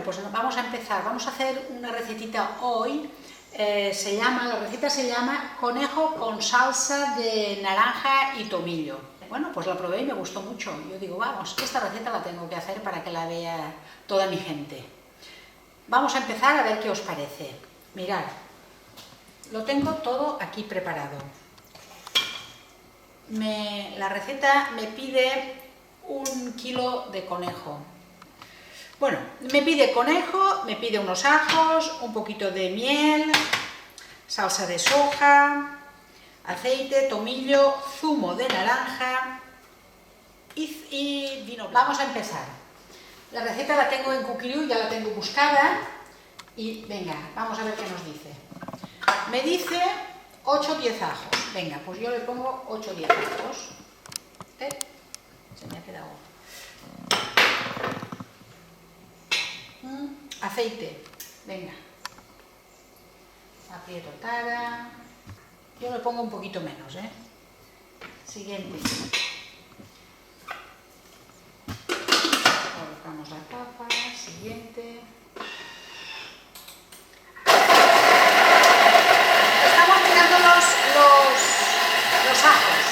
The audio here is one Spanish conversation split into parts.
pues vamos a empezar. Vamos a hacer una recetita hoy. La receta se llama conejo con salsa de naranja y tomillo. Bueno, pues la probé y me gustó mucho. Yo digo, vamos, esta receta la tengo que hacer para que la vea toda mi gente. Vamos a empezar a ver qué os parece. Mirad, lo tengo todo aquí preparado. La receta me pide 1 kilo de conejo. Bueno, me pide conejo, me pide unos ajos, un poquito de miel, salsa de soja, aceite, tomillo, zumo de naranja y vino blanco. Vamos a empezar. La receta la tengo en Cookidoo, ya la tengo buscada y venga, vamos a ver qué nos dice. Me dice 8 o 10 ajos. Venga, pues yo le pongo 8 o 10 ajos. Se me ha quedado. Aceite, venga, aprieto tara, yo le pongo un poquito menos, Siguiente, colocamos la tapa, siguiente, estamos mirando los ajos.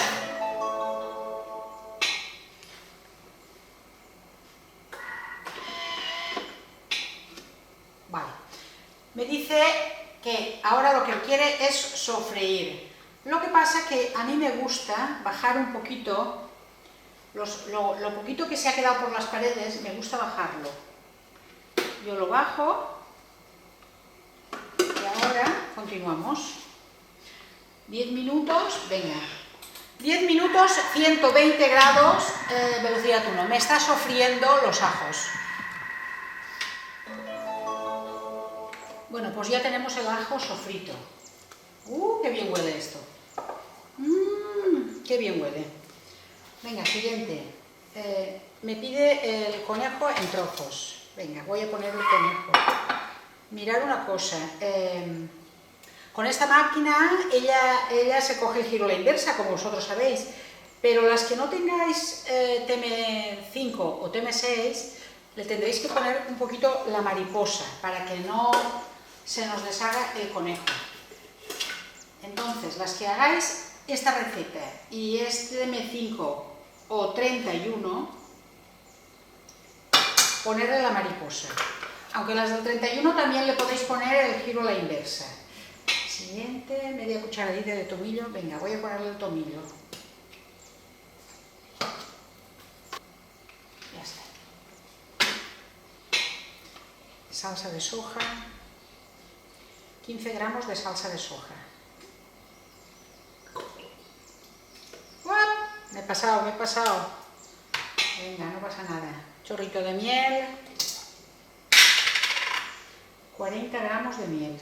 Vale. Me dice que ahora lo que quiere es sofreír. Lo que pasa es que a mí me gusta bajar un poquito, lo poquito que se ha quedado por las paredes, me gusta bajarlo. Yo lo bajo y ahora continuamos. 10 minutos, venga. 10 minutos, 120 grados, velocidad 1. Me está sofriendo los ajos. Bueno, pues ya tenemos el ajo sofrito. ¡Qué bien huele esto! ¡Qué bien huele! Venga, siguiente. Me pide el conejo en trozos. Venga, voy a poner el conejo. Mirad una cosa. Con esta máquina, ella se coge el giro a la inversa, como vosotros sabéis. Pero las que no tengáis TM5 o TM6, le tendréis que poner un poquito la mariposa, para que no se nos deshaga el conejo. Entonces, las que hagáis esta receta y este M5 o 31, ponerle la mariposa. Aunque las del 31 también le podéis poner el giro a la inversa. Siguiente, media cucharadita de tomillo. Venga, voy a ponerle el tomillo. Ya está. Salsa de soja. 15 gramos de salsa de soja. Me he pasado. Venga, no pasa nada. Chorrito de miel. 40 gramos de miel.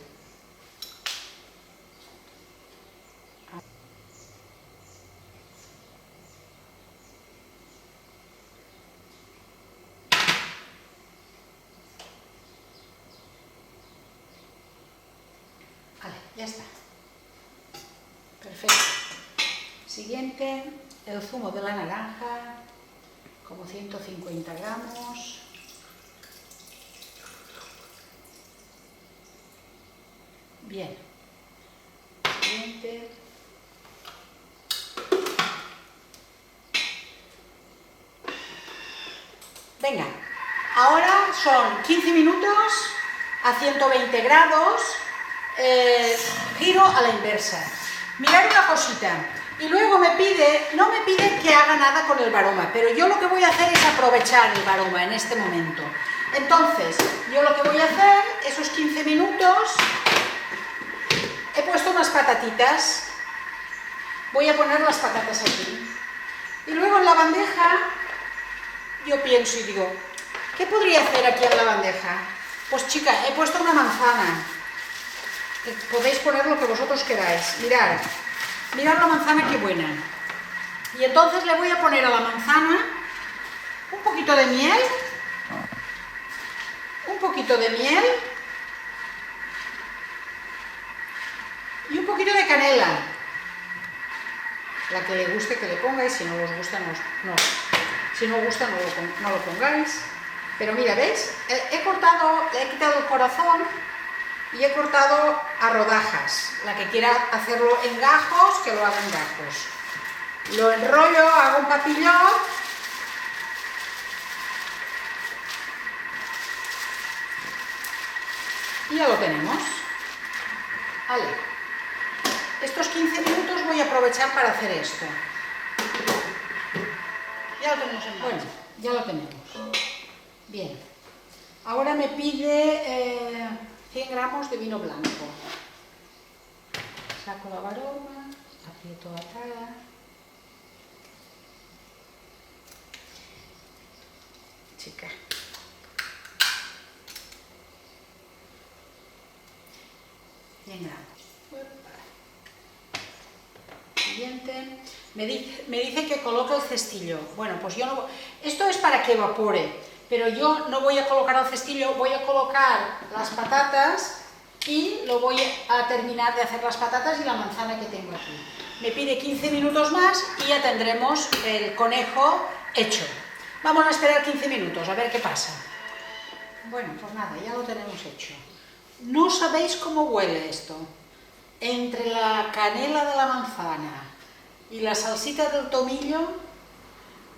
Vale, ya está. Perfecto. Siguiente, el zumo de la naranja, como 150 gramos. Bien. Siguiente. Venga, ahora son 15 minutos a 120 grados. Giro a la inversa. Mirad una cosita. Y luego no me pide que haga nada con el varoma, pero yo lo que voy a hacer es aprovechar el varoma en este momento. Entonces, yo lo que voy a hacer, esos 15 minutos, he puesto unas patatitas. Voy a poner las patatas aquí. Y luego en la bandeja, yo pienso y digo, ¿qué podría hacer aquí en la bandeja? Pues chica, he puesto una manzana. Podéis poner lo que vosotros queráis. Mirad la manzana, qué buena. Y entonces le voy a poner a la manzana un poquito de miel, y un poquito de canela. La que le guste que le pongáis, si no os gusta no lo pongáis. Pero mira, ¿veis? He cortado, le he quitado el corazón y he cortado a rodajas. La que quiera hacerlo en gajos, que lo haga en gajos. Lo enrollo, hago un papillón. Y ya lo tenemos. Vale. Estos 15 minutos voy a aprovechar para hacer esto. Ya lo tenemos en marcha. Bueno, ya lo tenemos. Bien. Ahora me pide 100 gramos de vino blanco. Saco la varoma, aprieto la tala. Chica. Siguiente. Me dice que coloque el cestillo. Bueno, pues yo no... Esto es para que evapore, pero yo no voy a colocar el cestillo, voy a colocar las patatas y lo voy a terminar de hacer las patatas y la manzana que tengo aquí. Me pide 15 minutos más y ya tendremos el conejo hecho. Vamos a esperar 15 minutos, a ver qué pasa. Bueno, pues nada, ya lo tenemos hecho. No sabéis cómo huele esto. Entre la canela de la manzana y la salsita del tomillo,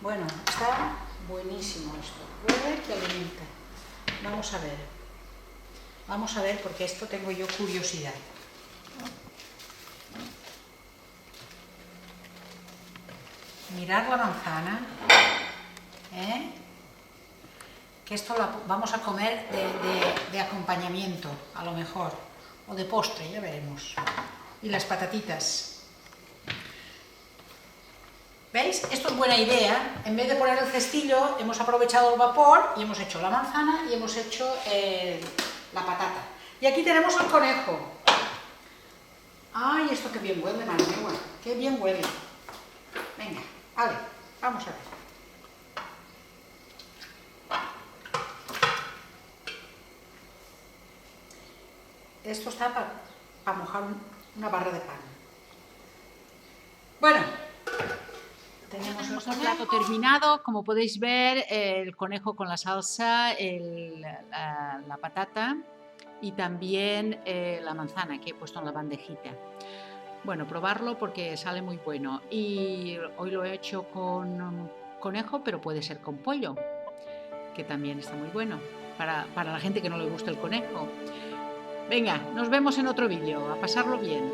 bueno, está buenísimo esto. Huele que alimenta. Vamos a ver porque esto tengo yo curiosidad. Mirad la manzana, que esto la vamos a comer de acompañamiento, a lo mejor, o de postre, ya veremos. Y las patatitas. ¿Veis? Esto es buena idea. En vez de poner el cestillo, hemos aprovechado el vapor y hemos hecho la manzana y hemos hecho la patata. Y aquí tenemos el conejo. ¡Ay, esto qué bien huele, madre mía! ¡Qué bien huele! Venga, vale, vamos a ver. Esto está para mojar una barra de pan. Bueno, tenemos el plato terminado. Como podéis ver, el conejo con la salsa, la patata y también la manzana que he puesto en la bandejita. Bueno, probarlo porque sale muy bueno. Y hoy lo he hecho con conejo, pero puede ser con pollo, que también está muy bueno para la gente que no le gusta el conejo. Venga, nos vemos en otro vídeo. A pasarlo bien.